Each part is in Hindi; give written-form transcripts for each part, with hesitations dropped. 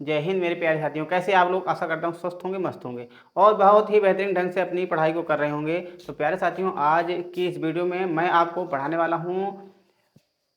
जय हिंद मेरे प्यारे साथियों, कैसे आप लोग? आशा करता हूँ स्वस्थ होंगे, मस्त होंगे और बहुत ही बेहतरीन ढंग से अपनी पढ़ाई को कर रहे होंगे। तो प्यारे साथियों, आज की इस वीडियो में मैं आपको पढ़ाने वाला हूँ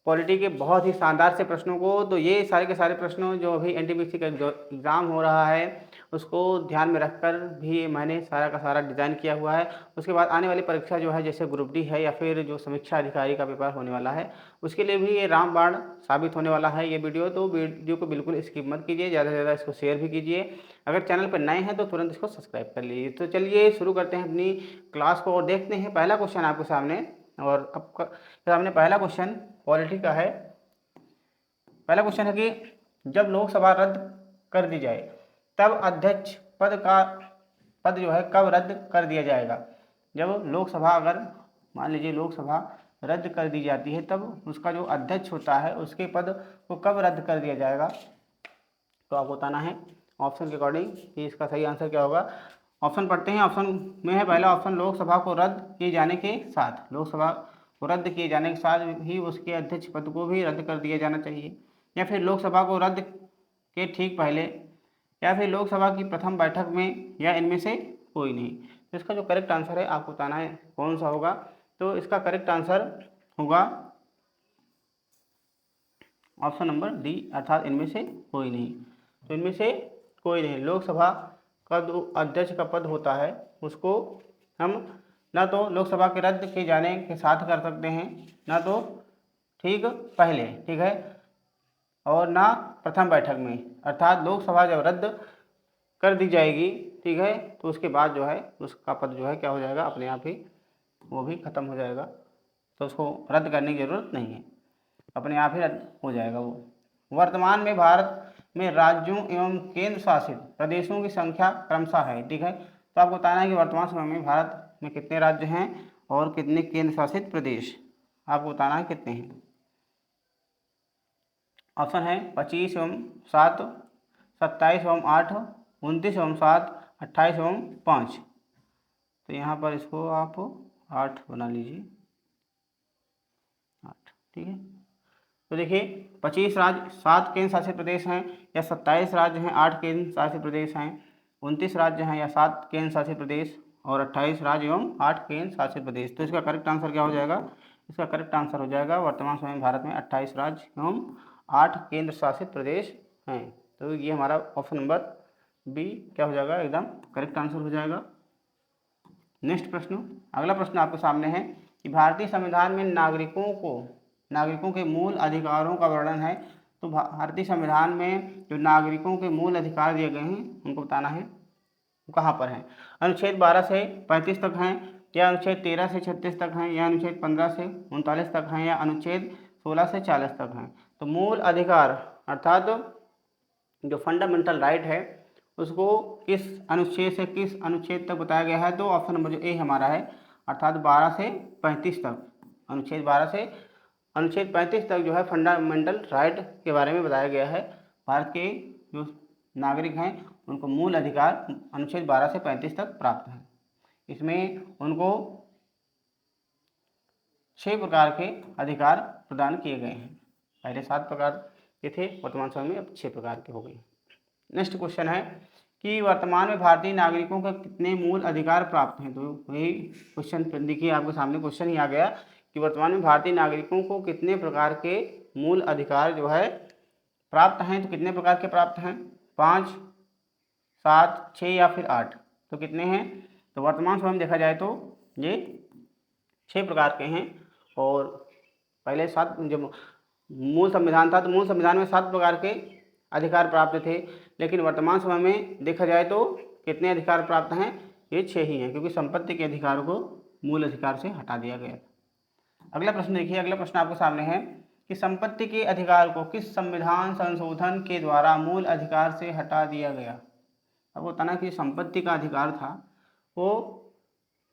पॉलिटी के बहुत ही शानदार से प्रश्नों को। तो ये सारे के सारे प्रश्नों जो अभी एनटीपीसी का एग्ज़ाम हो रहा है उसको ध्यान में रखकर भी मैंने सारा का सारा डिज़ाइन किया हुआ है। उसके बाद आने वाली परीक्षा जो है, जैसे ग्रुप डी है या फिर जो समीक्षा अधिकारी का पेपर होने वाला है, उसके लिए भी ये रामबाण साबित होने वाला है ये वीडियो। तो वीडियो को बिल्कुल स्किप मत कीजिए, ज़्यादा से ज़्यादा इसको शेयर भी कीजिए। अगर चैनल पर नए हैं तो तुरंत इसको सब्सक्राइब कर लीजिए। तो चलिए शुरू करते हैं अपनी क्लास को और देखते हैं पहला क्वेश्चन आपके सामने। और आपका सामने पहला क्वेश्चन पॉलिटी का है। पहला क्वेश्चन है कि जब लोकसभा रद्द कर दी जाए तब अध्यक्ष पद जो है कब रद्द कर दिया जाएगा? जब लोकसभा, अगर मान लीजिए लोकसभा रद्द कर दी जाती है तब उसका जो अध्यक्ष होता है उसके पद को कब रद्द कर दिया जाएगा? तो आपको बताना है ऑप्शन के अकॉर्डिंग कि इसका सही आंसर क्या होगा। ऑप्शन पढ़ते हैं। ऑप्शन में है पहला ऑप्शन, लोकसभा को रद्द किए जाने के साथ। लोकसभा को रद्द किए जाने के साथ ही उसके अध्यक्ष पद को भी रद्द कर दिया जाना चाहिए, या फिर लोकसभा को रद्द के ठीक पहले, या फिर लोकसभा की प्रथम बैठक में, या इनमें से कोई नहीं। तो इसका जो करेक्ट आंसर है आपको बताना है कौन सा होगा। तो इसका करेक्ट आंसर होगा ऑप्शन नंबर डी, अर्थात इनमें से कोई नहीं। तो इनमें से कोई नहीं। लोकसभा का जो अध्यक्ष का पद होता है उसको हम ना तो लोकसभा के रद्द किए जाने के साथ कर सकते हैं, ना तो ठीक पहले, ठीक है, और ना प्रथम बैठक में। अर्थात लोकसभा जब रद्द कर दी जाएगी, ठीक है, तो उसके बाद जो है उसका पद जो है क्या हो जाएगा, अपने आप ही वो भी खत्म हो जाएगा। तो उसको रद्द करने की ज़रूरत नहीं है, अपने आप ही रद्द हो जाएगा वो। वर्तमान में भारत में राज्यों एवं केंद्र शासित प्रदेशों की संख्या क्रमशः है, ठीक है। तो आपको बताना है कि वर्तमान समय में भारत में कितने राज्य हैं और कितने केंद्र शासित प्रदेश, आपको बताना है कितने हैं। ऑप्शन है 25 एवं 7, 27 एवं 8, 29 एवं 7, 28 एवं 5। तो यहाँ पर इसको आप 8 बना लीजिए, 8, ठीक है। तो देखिए 25 राज्य 7 केंद्र शासित प्रदेश हैं, या 27 राज्य हैं 8 केंद्र शासित प्रदेश हैं, 29 राज्य हैं या 7 केंद्र शासित प्रदेश, और 28 राज्य एवं 8 केंद्र शासित प्रदेश। तो इसका करेक्ट आंसर क्या हो जाएगा? इसका करेक्ट आंसर हो जाएगा वर्तमान समय में भारत में 28 राज्य एवं 8 केंद्र शासित प्रदेश हैं। तो ये हमारा ऑप्शन नंबर बी क्या हो जाएगा, एकदम करेक्ट आंसर हो जाएगा। नेक्स्ट प्रश्न, अगला प्रश्न आपके सामने है कि भारतीय संविधान में नागरिकों के मूल अधिकारों का वर्णन है। तो भारतीय संविधान में जो नागरिकों के मूल अधिकार दिए गए हैं उनको बताना है वो कहाँ पर हैं। अनुच्छेद 12 से 35 तक हैं, या अनुच्छेद 13 से 36 तक हैं, या अनुच्छेद 15 से 39 तक हैं, या अनुच्छेद 16 से 40 तक हैं। तो मूल अधिकार अर्थात जो फंडामेंटल राइट है उसको किस अनुच्छेद से किस अनुच्छेद तक बताया गया है? तो ऑप्शन नंबर जो ए हमारा है, अर्थात 12 से 35 तक। अनुच्छेद 12 से अनुच्छेद 35 तक जो है फंडामेंटल राइट के बारे में बताया गया है। भारत के जो नागरिक हैं उनको मूल अधिकार अनुच्छेद 12 से 35 तक प्राप्त है। इसमें उनको 6 प्रकार के अधिकार प्रदान किए गए हैं। पहले 7 प्रकार के थे, वर्तमान समय में अब 6 प्रकार के हो गए। नेक्स्ट क्वेश्चन है कि वर्तमान में भारतीय नागरिकों को कितने मूल अधिकार प्राप्त हैं? तो वही क्वेश्चन देखिए आपके सामने क्वेश्चन ही आ गया कि वर्तमान में भारतीय नागरिकों को कितने प्रकार के मूल अधिकार जो है प्राप्त हैं। तो कितने प्रकार के प्राप्त हैं? 5, 7, 6 या फिर 8। तो कितने हैं? तो वर्तमान समय में देखा जाए तो ये 6 प्रकार के हैं। और पहले 7 जब मूल संविधान था तो मूल संविधान में 7 प्रकार के अधिकार प्राप्त थे, लेकिन वर्तमान समय में देखा जाए तो कितने अधिकार प्राप्त हैं? ये 6 ही हैं, क्योंकि संपत्ति के अधिकार को मूल अधिकार से हटा दिया गया। अगला प्रश्न देखिए, अगला प्रश्न आपके सामने है कि संपत्ति के अधिकार को किस संविधान संशोधन के द्वारा मूल अधिकार से हटा दिया गया? अब बताना कि संपत्ति का अधिकार था वो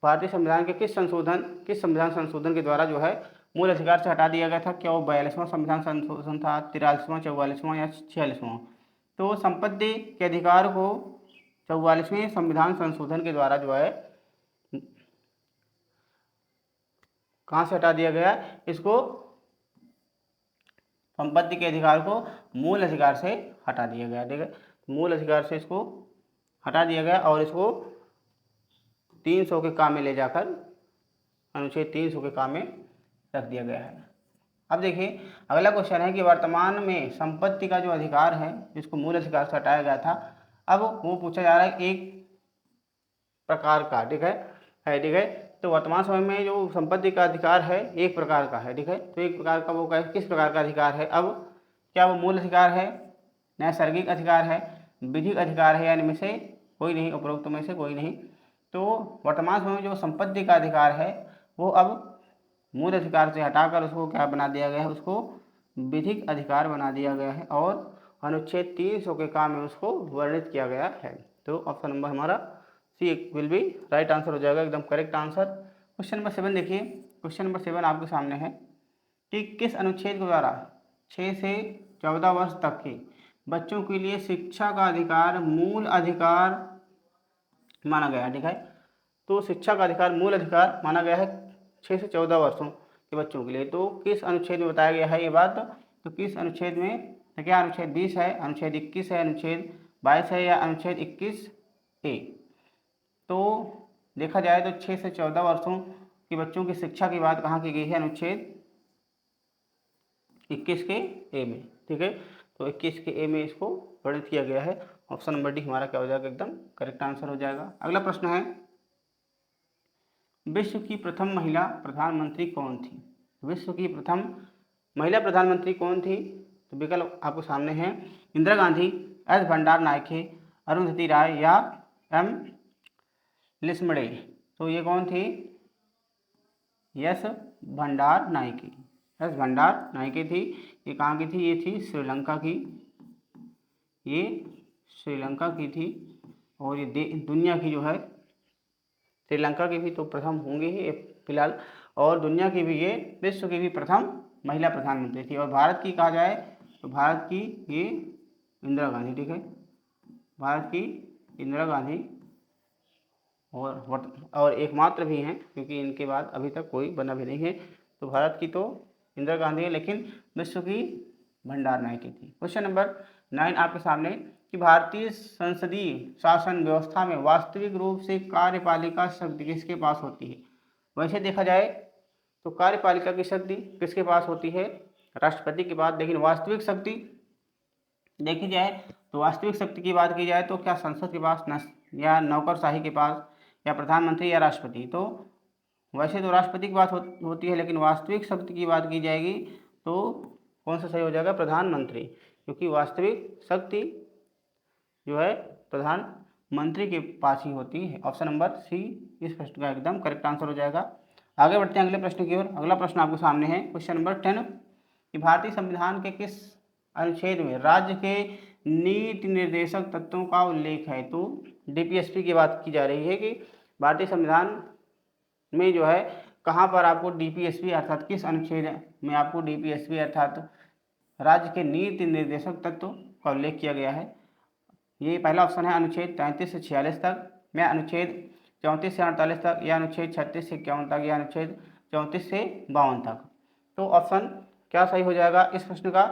भारतीय संविधान के किस संविधान संशोधन के द्वारा जो है मूल अधिकार से हटा दिया गया था? क्या वो 42वां संविधान संशोधन था, 43वां, 44वां या 46वां? तो संपत्ति के अधिकार को 44वें संविधान संशोधन के द्वारा जो है कहाँ से हटा दिया गया? इसको संपत्ति के अधिकार को मूल अधिकार से हटा दिया गया। ठीक है, मूल अधिकार से इसको हटा दिया गया और इसको 300 के काम में ले जाकर अनुच्छेद 300 के काम में रख दिया गया है। अब देखिए अगला क्वेश्चन है कि वर्तमान में संपत्ति का जो अधिकार है जिसको मूल अधिकार से हटाया गया था, अब वो पूछा जा रहा है एक प्रकार का। ठीक है, तो वर्तमान समय में जो संपत्ति का अधिकार है एक प्रकार का है। ठीक है, तो एक प्रकार का वो किस प्रकार का अधिकार है? अब क्या वो मूल अधिकार है, नैसर्गिक अधिकार है, विधिक अधिकार है, या इनमें से कोई नहीं, उपरोक्त में से कोई नहीं। तो वर्तमान समय में जो संपत्ति का अधिकार है वो अब मूल अधिकार से हटाकर उसको क्या बना दिया गया है, उसको विधिक अधिकार बना दिया गया है और अनुच्छेद 300 के काम में उसको वर्णित किया गया है। तो ऑप्शन नंबर हमारा सी विल बी राइट आंसर हो जाएगा, एकदम करेक्ट आंसर। क्वेश्चन नंबर 7 देखिए, क्वेश्चन नंबर 7 आपके सामने है कि किस अनुच्छेद के द्वारा 6 से 14 वर्ष तक के बच्चों के लिए शिक्षा का अधिकार मूल अधिकार माना गया है। ठीक है, तो शिक्षा का अधिकार मूल अधिकार माना गया है 6 से 14 वर्षों के बच्चों के लिए। तो किस अनुच्छेद में बताया गया है ये बात? तो किस अनुच्छेद में? तो क्या अनुच्छेद 20 है, अनुच्छेद 21 है, अनुच्छेद 22 है, या अनुच्छेद 21A? तो देखा जाए तो 6 से 14 वर्षों के बच्चों की शिक्षा की बात कहाँ की गई है? अनुच्छेद 21 के ए में। ठीक है, तो 21 के ए में इसको वर्णित किया गया है। ऑप्शन नंबर डी हमारा क्या हो जाएगा? एकदम करेक्ट आंसर हो जाएगा। अगला प्रश्न है विश्व की प्रथम महिला प्रधानमंत्री कौन थी? विश्व की प्रथम महिला प्रधानमंत्री कौन थी? तो विकल्प आपको सामने हैं, इंदिरा गांधी, एस भंडार नायके, अरुंधति राय, या एम लिस्मड़े। तो ये कौन थी? यस भंडार नायके, एस भंडार नायके थी। ये कहाँ की थी? ये थी श्रीलंका की, ये श्रीलंका की थी। और ये दुनिया की जो है, श्रीलंका की भी तो प्रथम होंगे ही फिलहाल, और दुनिया की भी, ये विश्व की भी प्रथम महिला प्रधानमंत्री थी। और भारत की कहा जाए तो भारत की ये इंदिरा गांधी। ठीक है, भारत की इंदिरा गांधी और एकमात्र भी हैं, क्योंकि इनके बाद अभी तक कोई बना भी नहीं है। तो भारत की तो इंदिरा गांधी है, लेकिन विश्व की भंडार नायके थी। क्वेश्चन नंबर 9 आपके सामने कि भारतीय संसदीय शासन व्यवस्था में वास्तविक रूप से कार्यपालिका शक्ति किसके पास होती है? वैसे देखा जाए तो कार्यपालिका की शक्ति किसके पास होती है? राष्ट्रपति के पास। लेकिन वास्तविक शक्ति देखी जाए तो वास्तविक शक्ति की बात की जाए तो क्या संसद के पास, या नौकरशाही के पास, या प्रधानमंत्री, या राष्ट्रपति? तो वैसे तो राष्ट्रपति की बात होती है, लेकिन वास्तविक शक्ति की बात की जाएगी तो कौन सा सही हो जाएगा? प्रधानमंत्री, क्योंकि वास्तविक शक्ति जो है प्रधानमंत्री के पास ही होती है। ऑप्शन नंबर सी इस प्रश्न का एकदम करेक्ट आंसर हो जाएगा। आगे बढ़ते हैं अगले प्रश्न की ओर। अगला प्रश्न आपके सामने है, क्वेश्चन नंबर 10 कि भारतीय संविधान के किस अनुच्छेद में राज्य के नीति निर्देशक तत्वों का उल्लेख है? तो डीपीएसपी की बात की जा रही है कि भारतीय संविधान में जो है कहाँ पर आपको डीपीएसपी अर्थात किस अनुच्छेद में आपको डीपीएसपी अर्थात राज्य के नीति निर्देशक तत्व का उल्लेख किया गया है? ये पहला ऑप्शन है अनुच्छेद 33 से 46 तक, या अनुच्छेद 34 से 48 तक, या अनुच्छेद 36 से 51 तक, या अनुच्छेद 34 से 52 तक। तो ऑप्शन क्या सही हो जाएगा इस प्रश्न का?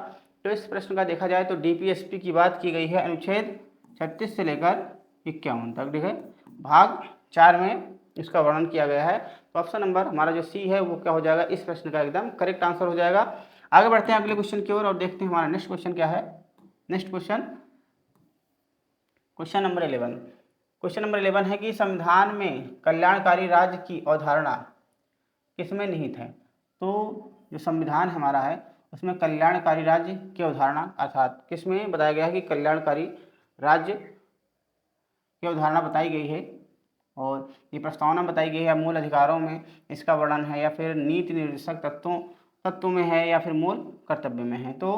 तो इस प्रश्न का देखा जाए तो डीपीएसपी की बात की गई है अनुच्छेद 36 से लेकर 51 तक। ठीक है, भाग 4 में इसका वर्णन किया गया है। तो ऑप्शन नंबर हमारा जो सी है वो क्या हो जाएगा? इस प्रश्न का एकदम करेक्ट आंसर हो जाएगा। आगे बढ़ते हैं अगले क्वेश्चन की ओर और देखते हैं हमारा नेक्स्ट क्वेश्चन क्या है। Next question, question number 11। Question number 11 है कि संविधान में कल्याणकारी राज्य की अवधारणा किसमें निहित है? तो जो संविधान हमारा है उसमें कल्याणकारी राज्य की अवधारणा अर्थात किसमें बताया गया है कि कल्याणकारी राज्य की अवधारणा बताई गई है, और ये प्रस्तावना बताई गई है मूल अधिकारों में इसका वर्णन है, या फिर नीति निर्देशक तत्वों में है, या फिर मूल कर्तव्य में है? तो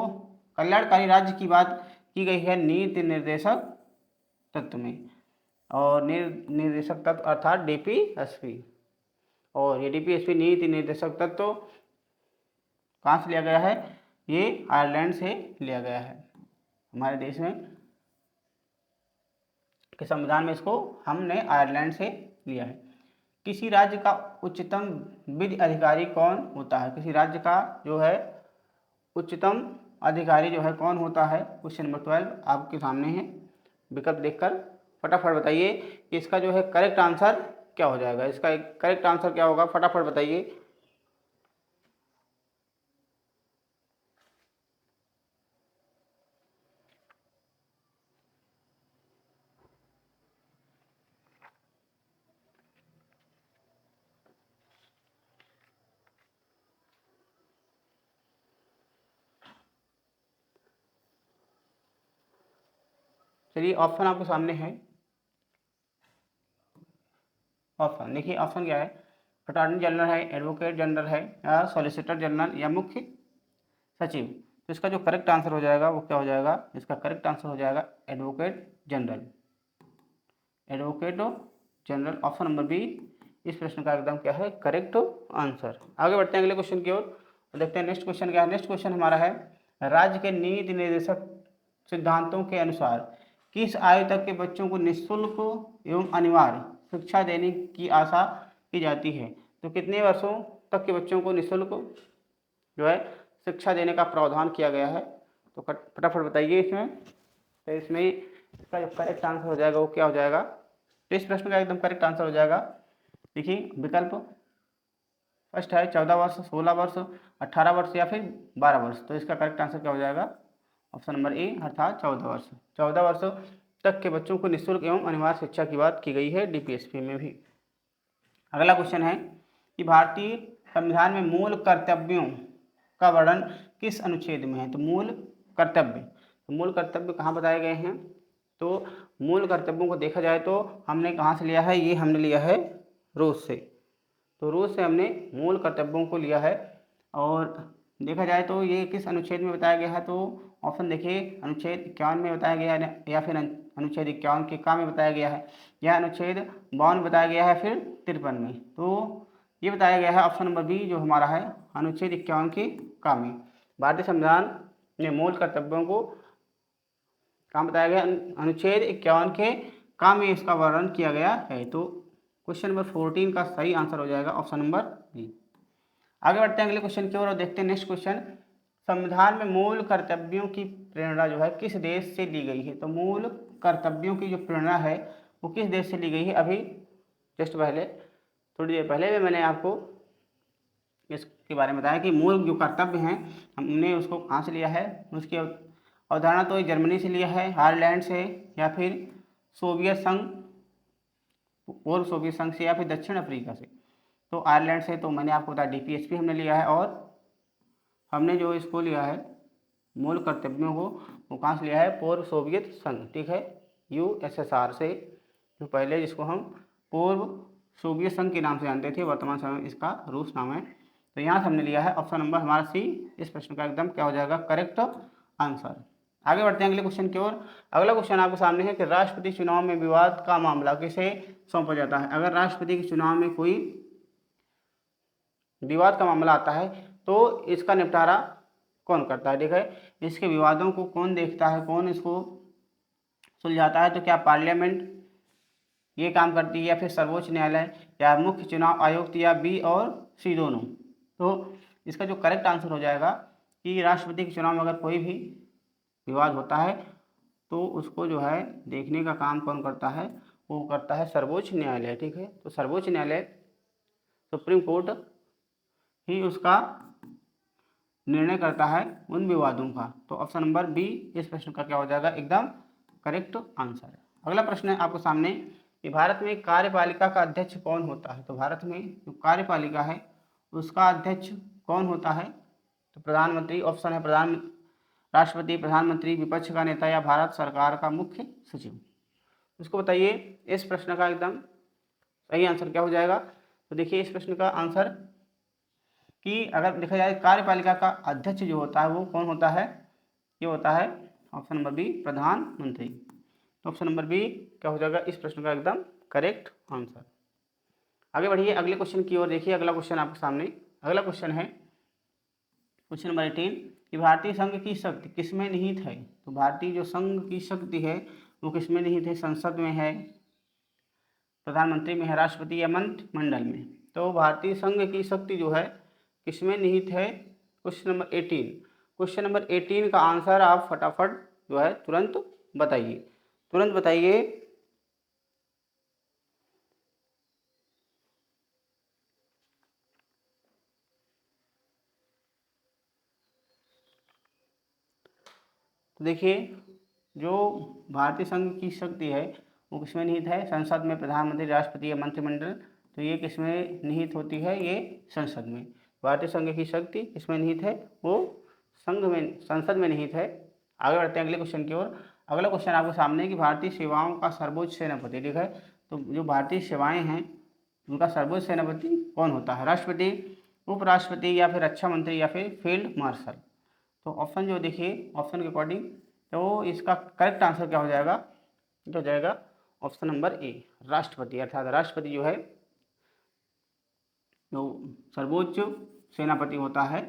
कल्याणकारी राज्य की बात की गई है नीति निर्देशक तत्व में, और निर्देशक तत्व अर्थात डीपीएसपी। और ये डीपीएसपी नीति निर्देशक तत्व कहाँ से लिया गया है? ये आयरलैंड से लिया गया है। हमारे देश में के संविधान में इसको हमने आयरलैंड से लिया है। किसी राज्य का उच्चतम विधि अधिकारी कौन होता है? किसी राज्य का जो है उच्चतम अधिकारी जो है कौन होता है? क्वेश्चन नंबर 12 आपके सामने है। विकल्प देखकर फटाफट बताइए कि इसका जो है करेक्ट आंसर क्या हो जाएगा। इसका करेक्ट आंसर क्या होगा, फटाफट बताइए। चलिए ऑप्शन आपके सामने है। ऑप्शन देखिए, ऑप्शन क्या है? अटॉर्नी जनरल है, एडवोकेट जनरल है, या सॉलिसिटर जनरल, या मुख्य सचिव। तो इसका जो करेक्ट आंसर हो जाएगा वो क्या हो जाएगा? इसका करेक्ट आंसर हो जाएगा advocate general. Advocate general, option number B इस प्रश्न का एकदम क्या है? Correct answer. आगे बढ़ते हैं अगले क्वेश्चन की ओर और देखते हैं नेक्स्ट क्वेश्चन क्या है। नेक्स्ट क्वेश्चन हमारा है, राज्य के नीति निर्देशक सिद्धांतों के अनुसार किस आयु तक के बच्चों को निःशुल्क एवं अनिवार्य शिक्षा देने की आशा की जाती है? तो कितने वर्षों तक के बच्चों को निःशुल्क जो है शिक्षा देने का प्रावधान किया गया है? तो फटाफट बताइए इसमें। तो इसमें इसका जो करेक्ट आंसर हो जाएगा वो क्या हो जाएगा? तो इस प्रश्न का एकदम करेक्ट आंसर हो जाएगा, देखिए विकल्प फर्स्ट है 14 वर्ष, 16 वर्ष, 18 वर्ष या फिर 12 वर्ष। तो इसका करेक्ट आंसर क्या हो जाएगा? ऑप्शन नंबर ए अर्थात 14 वर्ष। 14 वर्ष तक के बच्चों को निःशुल्क एवं अनिवार्य शिक्षा की बात की गई है डीपीएसपी में भी। अगला क्वेश्चन है कि भारतीय संविधान में मूल कर्तव्यों का वर्णन किस अनुच्छेद में है? तो मूल कर्तव्य, तो मूल कर्तव्य कहाँ बताए गए हैं? तो मूल कर्तव्यों को देखा जाए तो हमने कहाँ से लिया है? ये हमने लिया है रूस से। तो रूस से हमने मूल कर्तव्यों को लिया है। और देखा जाए तो ये किस अनुच्छेद में बताया गया है? तो ऑप्शन देखिए, अनुच्छेद 51 में बताया गया है, या फिर अनुच्छेद 51 के का में बताया गया है, या अनुच्छेद 52 बताया गया है, फिर 53 में। तो ये बताया गया है ऑप्शन नंबर बी जो हमारा है अनुच्छेद 51 के का में। भारतीय संविधान ने मूल कर्तव्यों को कहाँ बताया गया? अनुच्छेद 51 के का में इसका वर्णन किया गया है। तो क्वेश्चन नंबर 14 का सही आंसर हो जाएगा ऑप्शन नंबर बी। आगे बढ़ते हैं अगले क्वेश्चन की ओर और देखते हैं नेक्स्ट क्वेश्चन, संविधान में मूल कर्तव्यों की प्रेरणा जो है किस देश से ली गई है? तो मूल कर्तव्यों की जो प्रेरणा है वो किस देश से ली गई है? अभी जस्ट पहले, थोड़ी देर पहले भी मैंने आपको इसके बारे में बताया कि मूल जो कर्तव्य हैं हमने उसको कहाँ से लिया है। उसकी अवधारणा तो जर्मनी से लिया है, आयरलैंड से, या फिर सोवियत संघ, पूर्व सोवियत संघ से, या फिर दक्षिण अफ्रीका से। तो आयरलैंड से तो मैंने आपको बताया डीपीएसपी हमने लिया है, और हमने जो इसको लिया है मूल कर्तव्यों को वो कहाँ से लिया है? पूर्व सोवियत संघ, ठीक है, यूएसएसआर से, जो पहले जिसको हम पूर्व सोवियत संघ के नाम से जानते थे, वर्तमान समय में इसका रूस नाम है। तो यहाँ से हमने लिया है ऑप्शन नंबर हमारा सी इस प्रश्न का एकदम क्या हो जाएगा? Correct answer. आगे बढ़ते हैं अगले क्वेश्चन की ओर। अगला क्वेश्चन आपके सामने है कि राष्ट्रपति चुनाव में विवाद का मामला किसे सौंपा जाता है? अगर राष्ट्रपति के चुनाव में कोई विवाद का मामला आता है तो इसका निपटारा कौन करता है? देखिए, इसके विवादों को कौन देखता है, कौन इसको सुलझाता है? तो क्या पार्लियामेंट ये काम करती है, या फिर सर्वोच्च न्यायालय, या मुख्य चुनाव आयुक्त, या बी और सी दोनों? तो इसका जो करेक्ट आंसर हो जाएगा कि राष्ट्रपति के चुनाव में अगर कोई भी विवाद होता है तो उसको जो है देखने का काम कौन करता है? वो करता है सर्वोच्च न्यायालय, ठीक है। तो सर्वोच्च न्यायालय, सुप्रीम कोर्ट ही उसका निर्णय करता है उन विवादों का। तो ऑप्शन नंबर बी इस प्रश्न का क्या हो जाएगा? एकदम करेक्ट आंसर है। अगला प्रश्न है आपके सामने कि भारत में कार्यपालिका का अध्यक्ष कौन होता है? तो भारत में जो कार्यपालिका है उसका अध्यक्ष कौन होता है? तो प्रधानमंत्री, ऑप्शन है राष्ट्रपति, प्रधानमंत्री, विपक्ष का नेता, या भारत सरकार का मुख्य सचिव। उसको बताइए इस प्रश्न का एकदम सही आंसर क्या हो जाएगा। तो देखिए इस प्रश्न का आंसर कि अगर देखा जाए कार्यपालिका का अध्यक्ष जो होता है वो कौन होता है? ये होता है ऑप्शन नंबर बी प्रधानमंत्री। तो ऑप्शन नंबर बी क्या हो जाएगा इस प्रश्न का एकदम करेक्ट आंसर। आगे बढ़िए अगले क्वेश्चन की ओर। देखिए अगला क्वेश्चन आपके सामने, अगला क्वेश्चन है क्वेश्चन नंबर 18 कि भारतीय संघ की शक्ति किसमें निहित है? तो भारतीय जो संघ की शक्ति है वो किसमें निहित है? संसद में है, प्रधानमंत्री में है, राष्ट्रपति, या मंत्रिमंडल में? तो भारतीय संघ की शक्ति जो है किसमें निहित है? क्वेश्चन नंबर 18 क्वेश्चन नंबर 18 का आंसर आप फटाफट जो है तुरंत बताइए, तुरंत बताइए। तो देखिए, जो भारतीय संघ की शक्ति है वो किसमें निहित है? संसद में, प्रधानमंत्री, राष्ट्रपति या मंत्रिमंडल। तो ये किसमें निहित होती है? ये संसद में। भारतीय संघ की शक्ति किसमें निहित है? वो संघ में, संसद में निहित है। आगे बढ़ते हैं अगले क्वेश्चन की ओर। अगला क्वेश्चन आपके सामने है कि भारतीय सेवाओं का सर्वोच्च सेनापति, ठीक है। तो जो भारतीय सेवाएं हैं उनका सर्वोच्च सेनापति कौन होता है? राष्ट्रपति, उपराष्ट्रपति, या फिर रक्षा मंत्री, या फिर फील्ड मार्शल। तो ऑप्शन जो देखिए, ऑप्शन के अकॉर्डिंग तो इसका करेक्ट आंसर क्या हो जाएगा? क्या हो जाएगा? ऑप्शन नंबर ए, राष्ट्रपति। अर्थात राष्ट्रपति जो है जो सर्वोच्च सेनापति होता है,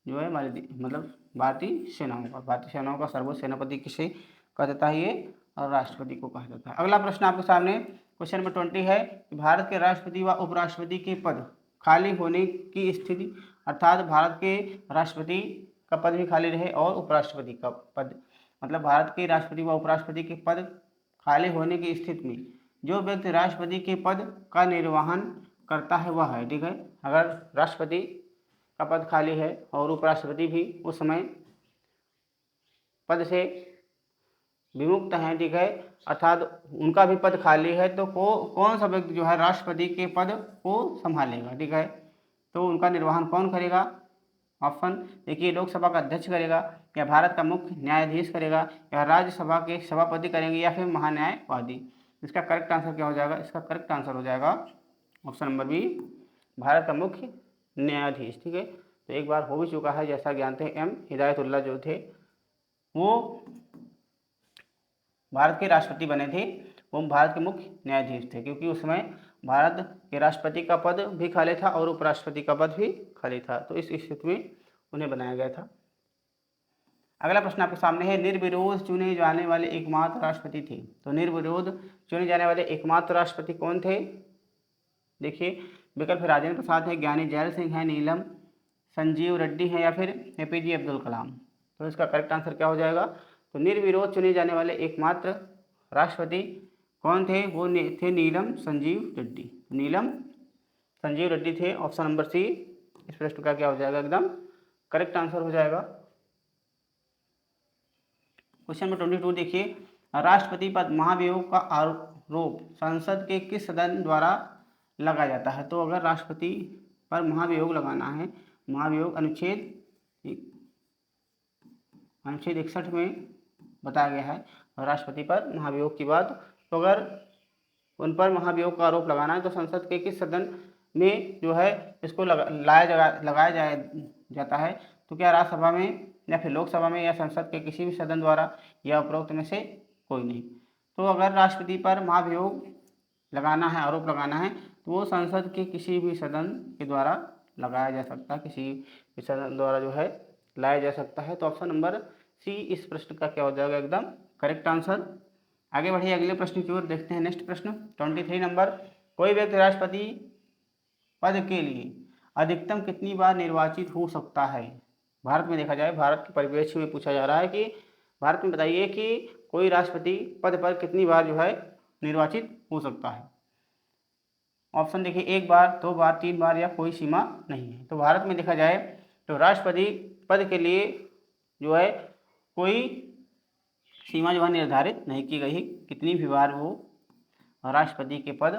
जो है हमारे मतलब भारतीय सेनाओं का सर्वोच्च सेनापति किसे कहा जाता है? ये और राष्ट्रपति को कहा जाता है। अगला प्रश्न आपके सामने क्वेश्चन नंबर 20 है कि भारत के राष्ट्रपति व उपराष्ट्रपति के पद खाली होने की स्थिति, अर्थात भारत के राष्ट्रपति का पद भी खाली रहे और उपराष्ट्रपति का पद, मतलब भारत के राष्ट्रपति व उपराष्ट्रपति के पद खाली होने की स्थिति में जो व्यक्ति राष्ट्रपति के पद का निर्वहन करता है वह है, ठीक है। अगर राष्ट्रपति का पद खाली है और उपराष्ट्रपति भी उस समय पद से विमुक्त हैं, ठीक है, अर्थात उनका भी पद खाली है, तो कौन सा व्यक्ति जो है राष्ट्रपति के पद को संभालेगा, ठीक है। तो उनका निर्वहन कौन करेगा? ऑप्शन देखिए, लोकसभा का अध्यक्ष करेगा, या भारत का मुख्य न्यायाधीश करेगा, या राज्यसभा के सभापति करेंगे, या फिर महान्यायवादी। इसका करेक्ट आंसर क्या हो जाएगा? इसका करेक्ट आंसर हो जाएगा ऑप्शन नंबर बी, भारत का मुख्य न्यायाधीश, ठीक है। तो एक बार हो भी चुका है, जैसा जानते हैं एम हिदायतुल्लाह जो थे वो भारत के राष्ट्रपति बने थे, वो भारत के मुख्य न्यायाधीश थे, क्योंकि उस समय भारत के राष्ट्रपति का पद भी खाली था और उपराष्ट्रपति का पद भी खाली था, तो इस स्थिति में उन्हें बनाया गया था। अगला प्रश्न आपके सामने है, निर्विरोध चुने जाने वाले एकमात्र राष्ट्रपति थे। तो निर्विरोध चुने जाने वाले एकमात्र राष्ट्रपति कौन थे? देखिए, विकल्प राजेंद्र प्रसाद है, ज्ञानी जैल सिंह है, नीलम संजीव रेड्डी है, या फिर एपीजे अब्दुल कलाम। तो इसका करेक्ट आंसर क्या हो जाएगा? तो निर्विरोध चुने जाने वाले एकमात्र राष्ट्रपति कौन थे? वो थे नीलम संजीव रेड्डी। नीलम संजीव रेड्डी थे। ऑप्शन नंबर सी इस प्रश्न का क्या हो जाएगा? एकदम करेक्ट आंसर हो जाएगा। क्वेश्चन नंबर 22 देखिए, राष्ट्रपति पद महाभियोग का आरोप संसद के किस सदन द्वारा लगाया जाता है? तो अगर राष्ट्रपति पर महाभियोग लगाना है, महाभियोग अनुच्छेद 61 में बताया गया है, राष्ट्रपति पर महाभियोग की बात, तो अगर उन पर महाभियोग का आरोप लगाना है तो संसद के किस सदन में जो है इसको लगाया जाता है? तो क्या राज्यसभा में, या फिर लोकसभा में, या संसद के किसी भी सदन द्वारा, या उपरोक्त में से कोई नहीं। तो अगर राष्ट्रपति पर महाभियोग लगाना है, आरोप लगाना है, तो वो संसद के किसी भी सदन के द्वारा लगाया जा सकता है, किसी भी सदन द्वारा जो है लाया जा सकता है। तो ऑप्शन नंबर सी इस प्रश्न का क्या हो जाएगा? एकदम करेक्ट आंसर। आगे बढ़िए अगले प्रश्न की ओर, देखते हैं नेक्स्ट प्रश्न 23 नंबर, कोई व्यक्ति राष्ट्रपति पद के लिए अधिकतम कितनी बार निर्वाचित हो सकता है? भारत में देखा जाए, भारत के परिप्रेक्ष्य में पूछा जा रहा है कि भारत में बताइए कि कोई राष्ट्रपति पद पर कितनी बार जो है निर्वाचित हो सकता है। ऑप्शन देखिए, 1 बार, 2 बार, 3 बार, या कोई सीमा नहीं है। तो भारत में देखा जाए तो राष्ट्रपति पद के लिए जो है कोई सीमा जो है निर्धारित नहीं की गई, कितनी भी बार वो राष्ट्रपति के पद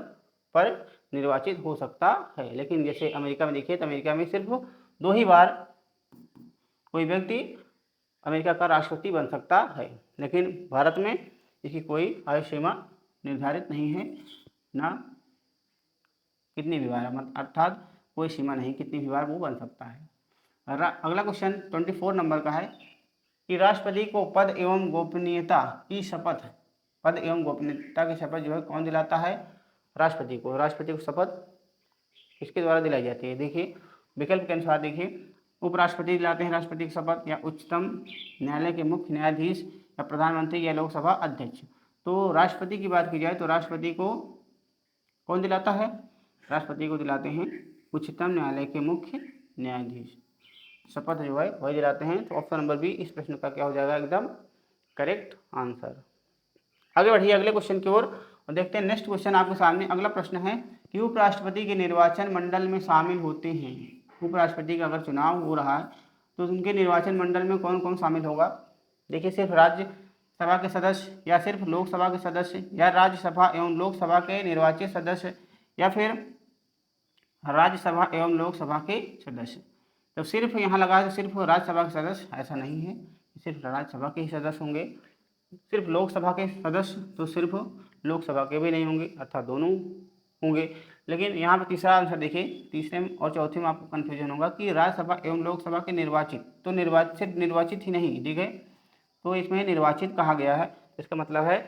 पर निर्वाचित हो सकता है। लेकिन जैसे अमेरिका में देखिए, तो अमेरिका में सिर्फ 2 ही बार कोई व्यक्ति अमेरिका का राष्ट्रपति बन सकता है, लेकिन भारत में इसकी कोई आयु सीमा निर्धारित नहीं है, ना कितनी भी बार, अर्थात कोई सीमा नहीं, कितनी भी बार वो बन सकता है। अगला क्वेश्चन 24 नंबर का है कि राष्ट्रपति को पद एवं गोपनीयता की शपथ, पद एवं गोपनीयता की शपथ जो है कौन दिलाता है? राष्ट्रपति को। राष्ट्रपति को शपथ किसके द्वारा दिलाई जाती है? देखिए, विकल्प के अनुसार देखिए, उपराष्ट्रपति दिलाते हैं राष्ट्रपति की शपथ, या उच्चतम न्यायालय के मुख्य न्यायाधीश, या प्रधानमंत्री, या लोकसभा अध्यक्ष। तो राष्ट्रपति की बात की जाए तो राष्ट्रपति को कौन दिलाता है? राष्ट्रपति को दिलाते हैं उच्चतम न्यायालय के मुख्य न्यायाधीश। शपथ जो है वही दिलाते हैं। तो ऑप्शन नंबर बी इस प्रश्न का क्या हो जाएगा एकदम करेक्ट आंसर। आगे बढ़िए अगले क्वेश्चन की ओर और देखते हैं। नेक्स्ट क्वेश्चन आपके सामने अगला प्रश्न है कि उपराष्ट्रपति के निर्वाचन मंडल में शामिल होते हैं। उपराष्ट्रपति का अगर चुनाव हो रहा है तो उनके निर्वाचन मंडल में कौन कौन शामिल होगा। देखिए, सिर्फ राज्यसभा के सदस्य या सिर्फ लोकसभा के सदस्य या राज्यसभा एवं लोकसभा के निर्वाचित सदस्य या फिर राज्यसभा एवं लोकसभा के सदस्य। तो सिर्फ यहाँ लगा है सिर्फ राज्यसभा के सदस्य, ऐसा नहीं है, सिर्फ राज्यसभा के ही सदस्य होंगे। सिर्फ लोकसभा के सदस्य तो सिर्फ लोकसभा के भी नहीं होंगे, अर्थात दोनों होंगे। लेकिन यहाँ पर तीसरा आंसर देखिए, तीसरे में और चौथे में आपको कन्फ्यूजन होगा कि राज्यसभा एवं लोकसभा के निर्वाचित, तो निर्वाचित ही नहीं, ठीक है। तो इसमें निर्वाचित कहा गया है, इसका मतलब है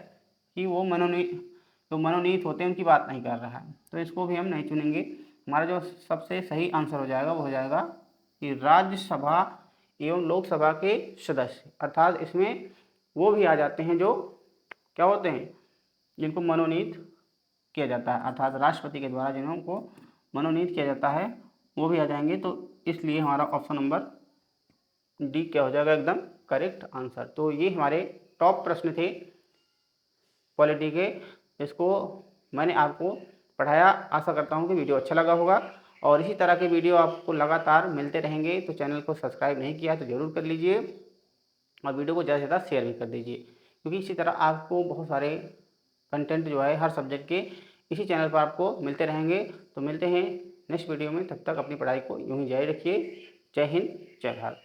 कि वो मनोनीत होते हैं उनकी बात नहीं कर रहा है, तो इसको भी हम नहीं चुनेंगे। हमारा जो सबसे सही आंसर हो जाएगा वो हो जाएगा कि राज्यसभा एवं लोकसभा के सदस्य, अर्थात इसमें वो भी आ जाते हैं जो क्या होते हैं, जिनको मनोनीत किया जाता है, अर्थात राष्ट्रपति के द्वारा जिनको मनोनीत किया जाता है वो भी आ जाएंगे। तो इसलिए हमारा ऑप्शन नंबर डी क्या हो जाएगा एकदम करेक्ट आंसर। तो ये हमारे टॉप प्रश्न थे पॉलिटी के, इसको मैंने आपको पढ़ाया। आशा करता हूँ कि वीडियो अच्छा लगा होगा और इसी तरह के वीडियो आपको लगातार मिलते रहेंगे। तो चैनल को सब्सक्राइब नहीं किया तो ज़रूर कर लीजिए और वीडियो को ज़्यादा से ज़्यादा शेयर भी कर दीजिए, क्योंकि इसी तरह आपको बहुत सारे कंटेंट जो है हर सब्जेक्ट के इसी चैनल पर आपको मिलते रहेंगे। तो मिलते हैं नेक्स्ट वीडियो में, तब तक अपनी पढ़ाई को यूँ ही जारी रखिए। जय हिंद, जय भारत।